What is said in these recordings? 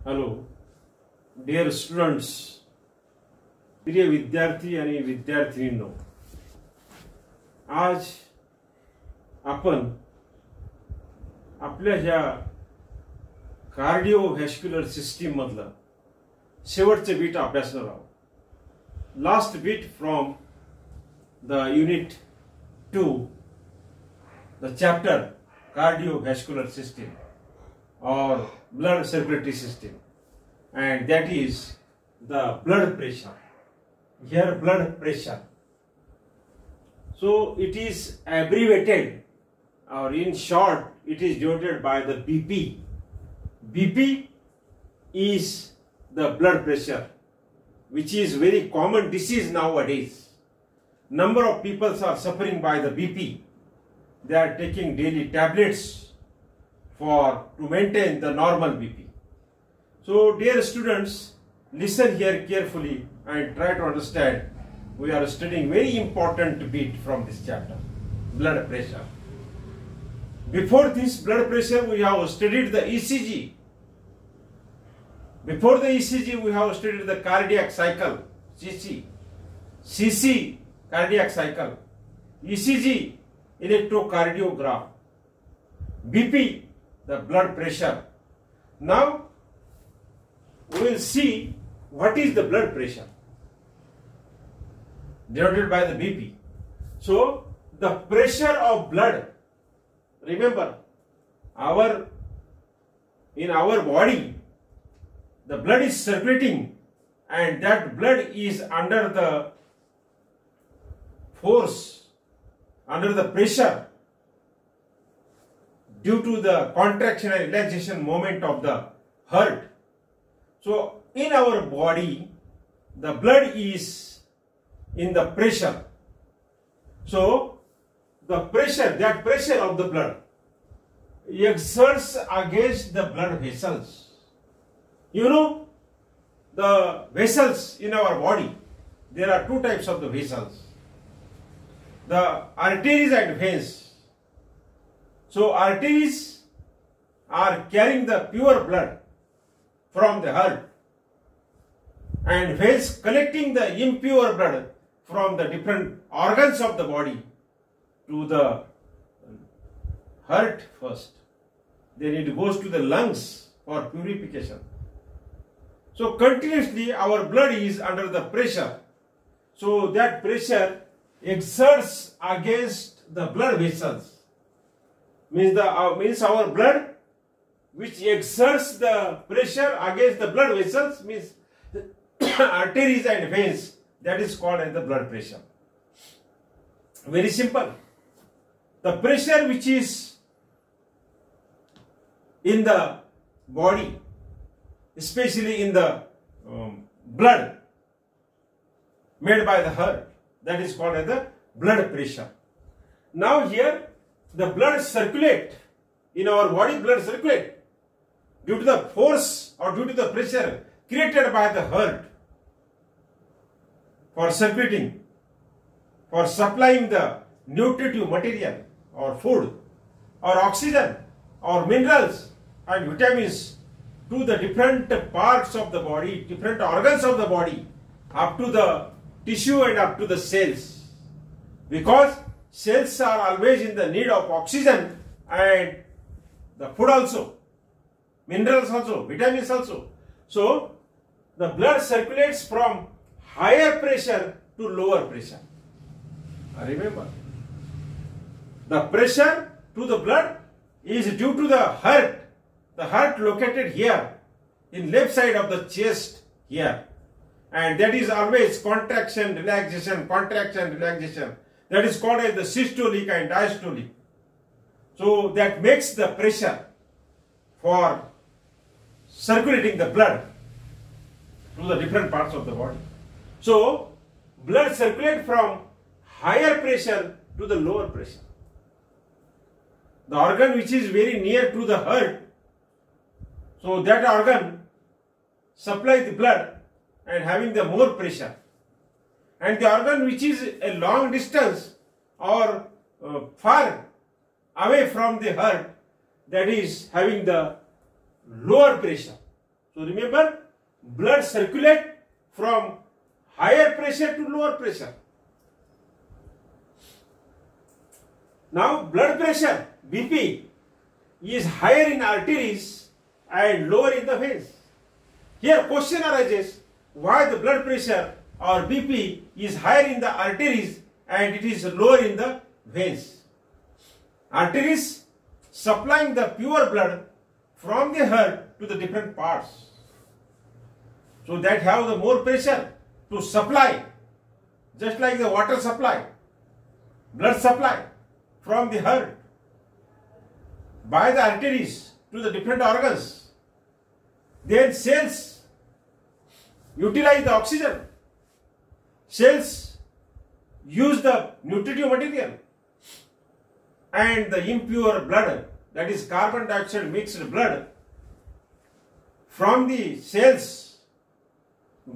Hello dear students, प्रिय विद्यार्थी आणि विद्यार्थिनींनो, आज आपण आपल्या ह्या कार्डिओव्हॅस्क्युलर सिस्टीम मधलं शेवटचे बीट अभ्यासणार आहोत. Last beat from the unit 2, the chapter cardiovascular system or blood circulatory system, and that is the blood pressure. Here blood pressure, so it is abbreviated, or in short it is denoted by the BP. BP is the blood pressure, which is very common disease nowadays. Number of people are suffering by the BP. They are taking daily tablets to maintain the normal BP. So dear students, listen here carefully and try to understand. We are studying very important bit from this chapter, blood pressure. Before this blood pressure we have studied the ECG. Before the ECG we have studied the cardiac cycle, CC cardiac cycle, ECG electrocardiograph, BP the blood pressure. Now we will see what is the blood pressure denoted by the BP. So the pressure of blood, remember in our body the blood is circulating, and that blood is under the force, under the pressure due to the contraction and relaxation moment of the heart. So in our body the blood is in the pressure. So the pressure, that pressure of the blood exerts against the blood vessels. You know, the vessels in our body, there are two types of the vessels, the arteries and veins. So arteries are carrying the pure blood from the heart, and veins collecting the impure blood from the different organs of the body to the heart first. Then it goes to the lungs for purification. So continuously our blood is under the pressure. So that pressure exerts against the blood vessels. Means our blood which exerts the pressure against the blood vessels, means arteries and veins, that is called as the blood pressure. Very simple. The pressure which is in the body, especially in the blood made by the heart, that is called as the blood pressure. Now here the blood circulate in our body, blood circulate due to the force or due to the pressure created by the heart for circulating, for supplying the nutritive material or food or oxygen or minerals and vitamins to the different parts of the body, different organs of the body, up to the tissue and up to the cells. Because cells are always in the need of oxygen and the food also, minerals also, vitamins also. So the blood circulates from higher pressure to lower pressure. Remember, the pressure to the blood is due to the heart located here in left side of the chest here, and that is always contraction, relaxation, contraction, relaxation. That is called as the systolic and diastolic. So that makes the pressure for circulating the blood to the different parts of the body. So blood circulates from higher pressure to the lower pressure. The organ which is very near to the heart, so that organ supplies the blood and having the more pressure. And the organ which is a long distance or far away from the heart, that is having the lower pressure. So remember, blood circulate from higher pressure to lower pressure. Now blood pressure, BP, is higher in arteries and lower in the veins. Here question arises, why the blood pressure or BP is higher in the arteries and it is lower in the veins. Arteries supplying the pure blood from the heart to the different parts. So that have the more pressure to supply, just like the water supply, blood supply from the heart by the arteries to the different organs. Then cells utilize the oxygen. Cells use the nutritive material, and the impure blood, that is carbon dioxide mixed blood, from the cells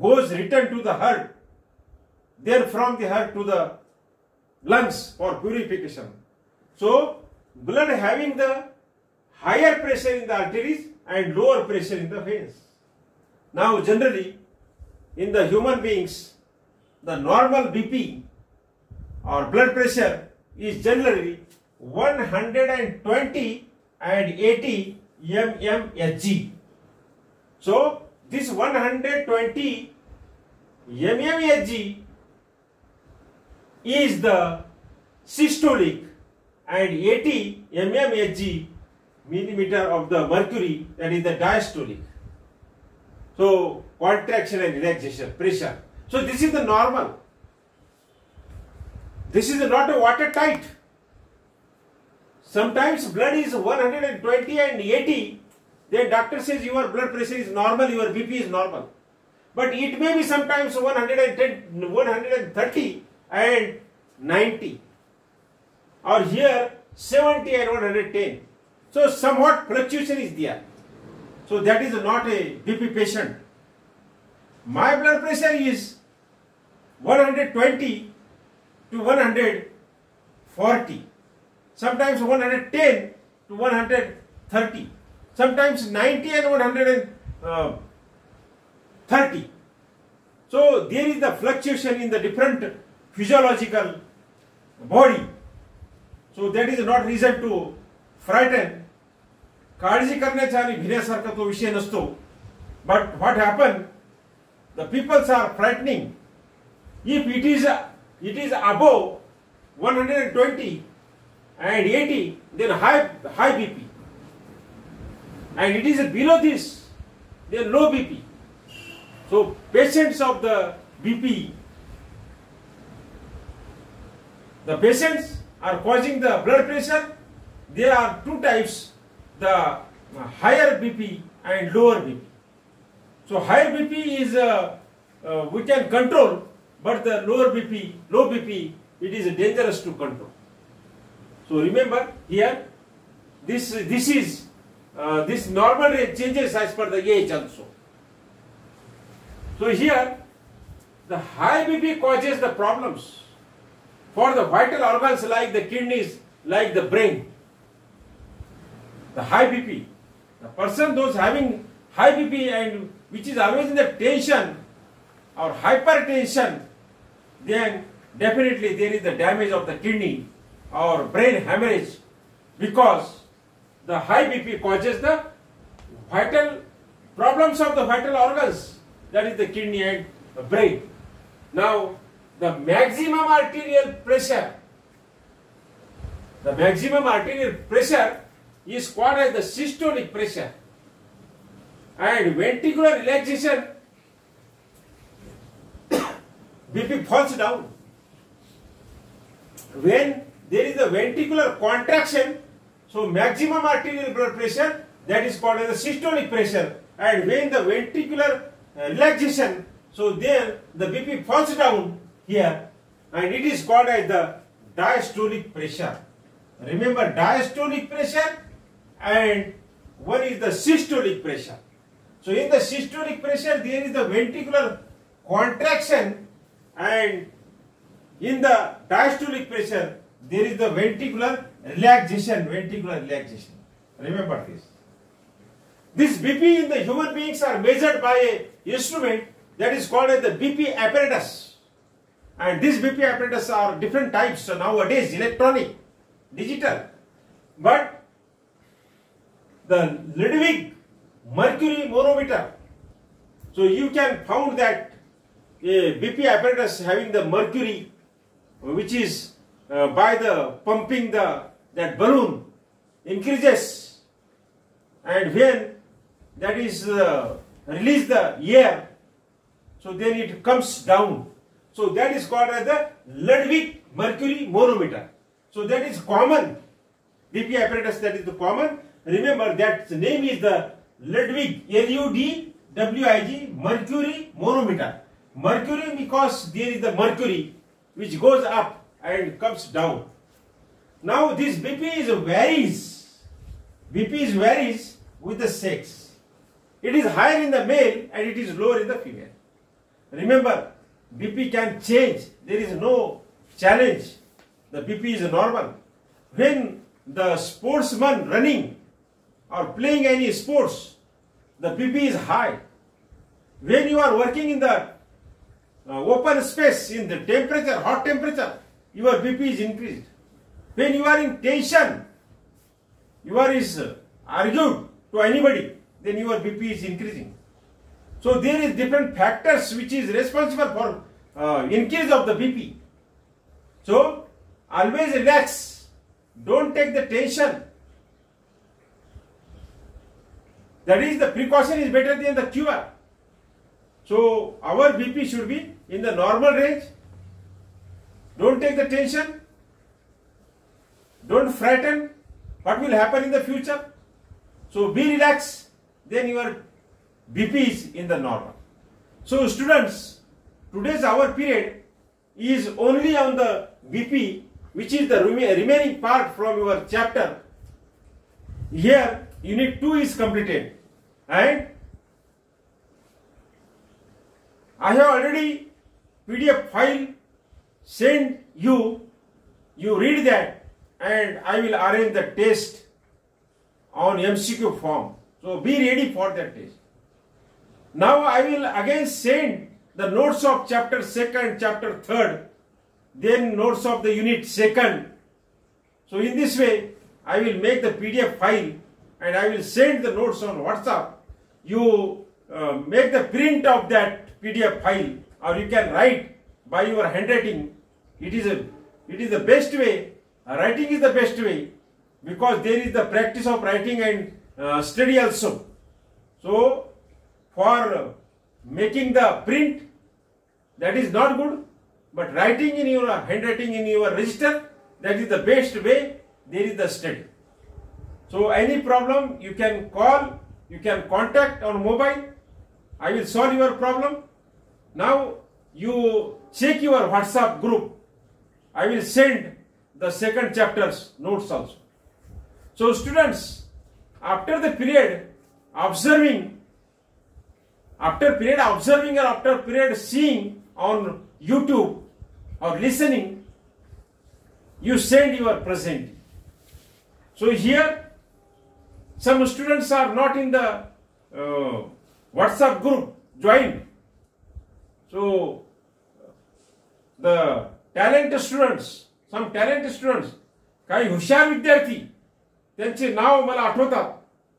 goes return to the heart, then from the heart to the lungs for purification. So blood having the higher pressure in the arteries and lower pressure in the veins. Now generally in the human beings, the normal BP or blood pressure is generally 120 and 80 mmHg. So this 120 mmHg is the systolic and 80 mmHg millimeter of the mercury, that is the diastolic. So contraction and relaxation, pressure. So this is the normal. This is not a watertight. Sometimes blood is 120 and 80, then doctor says your blood pressure is normal, your BP is normal. But it may be sometimes 110, 130 and 90. Or here 70 and 110. So somewhat fluctuation is there. So that is not a BP patient. My blood pressure is 120 to 140. Sometimes 110 to 130. Sometimes 90 and 130. So there is the fluctuation in the different physiological body. So that is not reason to frighten. काळजी करण्याचा आणि भिण्यासारखा तो विषय नसतो. But what happened? The peoples are frightening. If it is above 120 and 80, then high BP. And it is below this, then low BP. So patients of the BP, the patients are causing the blood pressure. There are two types, the higher BP and lower BP. So higher BP is we can control, but the low BP, it is dangerous to control. So remember here, this normal rate changes as per the age also. So here, the high BP causes the problems for the vital organs like the kidneys, like the brain. The high BP, the person those having high BP and which is always in the tension or hypertension, then definitely there is the damage of the kidney or brain hemorrhage, because the high BP causes the vital problems of the vital organs, that is the kidney and the brain. Now the maximum arterial pressure is called as the systolic pressure, and ventricular relaxation BP falls down. When there is a ventricular contraction, so maximum arterial blood pressure, that is called as the systolic pressure, and when the ventricular relaxation, so then the BP falls down here, and it is called as the diastolic pressure. Remember, diastolic pressure and one is the systolic pressure. So in the systolic pressure there is the ventricular contraction, and in the diastolic pressure there is the ventricular relaxation. Remember this. This BP in the human beings are measured by a instrument that is called as the BP apparatus. And these BP apparatus are different types nowadays, electronic, digital. But the Ludwig mercury manometer, so you can found that a BP apparatus having the mercury, which is by the pumping that balloon increases, and when that is release the air, so then it comes down. So that is called as the Ludwig mercury manometer. So that is common BP apparatus, that is the common. Remember that the name is the Ludwig, Ludwig mercury manometer. Mercury because there is the mercury which goes up and comes down. Now this BP varies with the sex. It is higher in the male and it is lower in the female. Remember, BP can change. There is no challenge. The BP is normal. When the sportsman running or playing any sports, the BP is high. When you are working in the open space, in the temperature, hot temperature, your BP is increased. When you are in tension, you are argued to anybody, then your BP is increasing. So there is different factors which is responsible for increase of the BP. So always relax. Don't take the tension. That is, the precaution is better than the cure. So our BP should be in the normal range. Don't take the tension. Don't frighten what will happen in the future. So be relaxed, then your BP is in the normal. So students, today's our period is only on the BP, which is the remaining part from your chapter. Here unit 2 is completed, and I have already PDF file sent you. You read that, and I will arrange the test on MCQ form. So be ready for that test. Now I will again send the notes of chapter 2nd, chapter 3rd, then notes of the unit 2nd. So in this way, I will make the PDF file and I will send the notes on WhatsApp. You make the print of that PDF file, or you can write by your handwriting. It is the best way. Writing is the best way, because there is the practice of writing and study also. So for making the print, that is not good, but writing in your handwriting in your register, that is the best way. There is the study. So any problem you can call, you can contact on mobile. I will solve your problem. Now you check your WhatsApp group. I will send the 2nd chapter's notes also. So students, after the period observing, after period seeing on YouTube or listening, you send your present. So here some students are not in the WhatsApp group joined. So the some talent students, काही हुशार विद्यार्थी, त्यांचे नाव मला आठवतात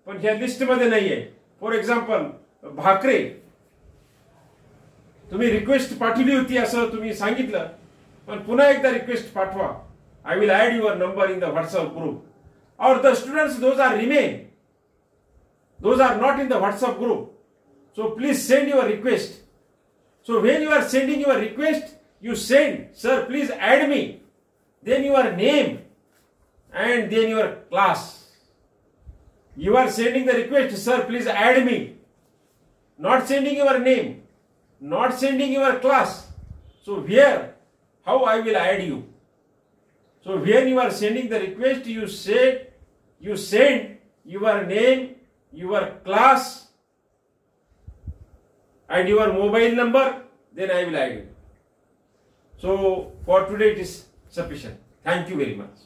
पण ह्या list मध्ये नाहीये. फॉर एक्झाम्पल भाकरे, तुम्ही रिक्वेस्ट पाठवली होती असं तुम्ही सांगितलं, पण पुन्हा एकदा रिक्वेस्ट पाठवा. I will add your number in the WhatsApp group. Or the students, those are not in the WhatsApp group. So please send your request. So when you are sending your request, you send, sir, please add me. Then your name and then your class. You are sending the request, sir, please add me. Not sending your name, not sending your class. So here, how I will add you? So when you are sending the request, you send your name, your class and your mobile number, then I will add you. So for today it is sufficient. Thank you very much.